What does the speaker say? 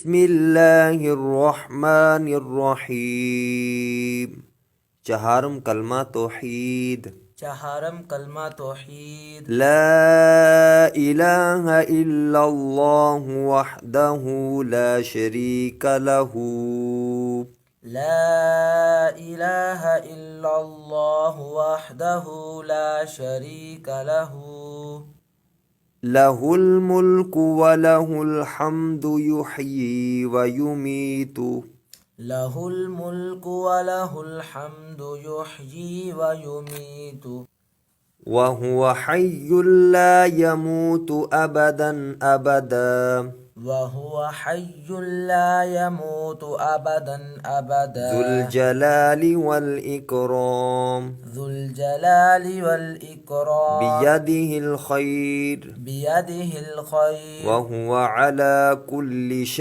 بسم الله الرحمن الرحيم. چہارم کلمہ توحید. چہارم کلمہ توحید. لا إله إلا الله وحده لا شريك له. لا إله إلا الله وحده لا شريك له. له الملك وله الحمد يحيي ويميت. له الملك وله الحمد يحيي ويميت. وهو حي لا يموت أبدا أبدا. وهو حي لا يموت أبدا أبدا. ذو الجلال والإكرام. ذو الجلال والإكرام. بيده الخير. بيده الخير. وهو على كل شيء